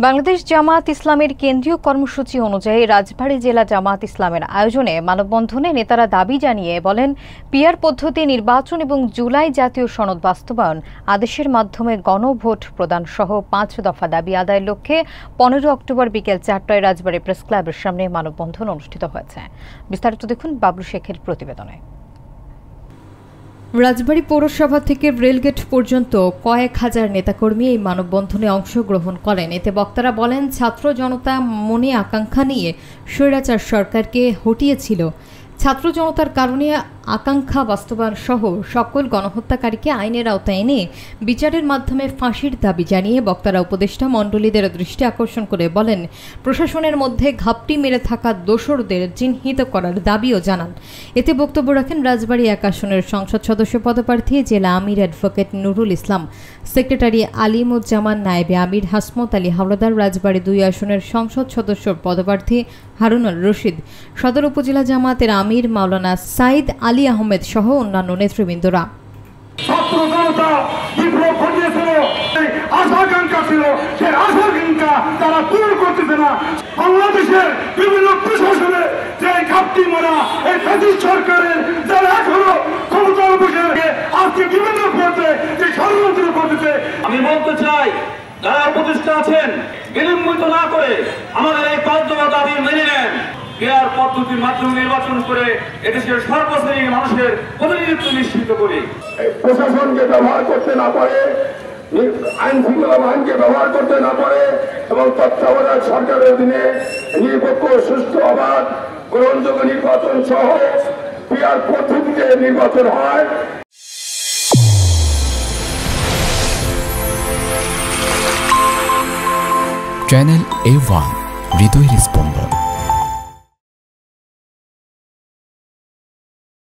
বাংলাদেশ জামায়াত ইসলামের কেন্দ্রীয় কর্মসূচি অনুযায়ী রাজবাড়ী জেলা জামায়াত ইসলামের আয়োজনে মানববন্ধনে নেতারা দাবি জানিয়ে বলেন, পিআর পদ্ধতি নির্বাচন এবং জুলাই জাতীয় সনদ বাস্তবায়ন আদেশের মাধ্যমে গণভোট প্রদান সহ ৫ দফা দাবি আদায়ের লক্ষ্যে ১৫ অক্টোবর বিকেল ৪টায় রাজবাড়ী প্রেস ক্লাবের সামনে মানববন্ধন অনুষ্ঠিত হয়েছে। বিস্তারিত দেখুন বাবলু শেখের প্রতিবেদনে। রাজবাড়ী পৌরসভা থেকে রেলগেট পর্যন্ত কয়েক হাজার নেতাকর্মী এই মানববন্ধনে অংশগ্রহণ করেন। এতে বক্তারা বলেন, ছাত্র জনতা মনে আকাঙ্ক্ষা নিয়ে স্বৈরাচার সরকারকে হটিয়েছিল। ছাত্র জনতার কারণে আকাঙ্ক্ষা বাস্তবায়ন সহ সকল গণহত্যাকারীকে আইনের আওতায় এনে বিচারের মাধ্যমে ফাঁসির দাবি জানিয়ে বক্তারা উপদেষ্টা মণ্ডলীদের দৃষ্টি আকর্ষণ করে বলেন, প্রশাসনের মধ্যে ঘাপটি মেরে থাকা দোসরদের চিহ্নিত করার দাবিও জানান। এতে বক্তব্য রাখেন রাজবাড়ী ১ আসনের সংসদ সদস্য পদপ্রার্থী জেলা আমির অ্যাডভোকেট নুরুল ইসলাম, সেক্রেটারি আলিমুজ্জামান, নায়েবে আমির হাসমত আলী হাওলাদার, রাজবাড়ী ২ আসনের সংসদ সদস্য পদপ্রার্থী হারুনুর রশিদ, সদর উপজেলা জামায়াতের আমির মাওলানা সাইদ আলী আহমেদ সহ অন্যান্য নেতৃবৃন্দরা। ছাত্র জনতা বিপ্লব ঘটিয়েছিল, আশা-আকাঙ্ক্ষা ছিল, সেই আশা-আকাঙ্ক্ষা তারা পূরণ করতেছে না। বাংলাদেশের বিভিন্ন প্রশাসনে যে ঘাপটি মারা এই ফ্যাসিস্ট সরকারের যারা এখনো ক্ষমতার বসে আজকে বিভিন্ন পথে যে ষড়যন্ত্র করতেছে, আমি বলতে চাই যারা উপদেষ্টা আছেন বিলম্বিত না করে আমাদের এই ৫ দফা দাবি মেনে নেন। পিআর পদ্ধতির মাধ্যমে নির্বাচন করে এদেশের সর্বশ্রেণীর মানুষের প্রতিনিধিত্ব নিশ্চিত করি। প্রশাসনকে ব্যবহার করতে না পারে, আইন শৃঙ্খলা বাহিনীকে ব্যবহার করতে না পারে এবং তত্ত্বাবধায়ক সরকারের অধীনে নিরপেক্ষ, সুষ্ঠু, অবাধ, গ্রহণযোগ্য নির্বাচন সহ পিআর পদ্ধতিতে নির্বাচন হয়। চ্যানেল A1 হৃদয়ের স্পন্দন।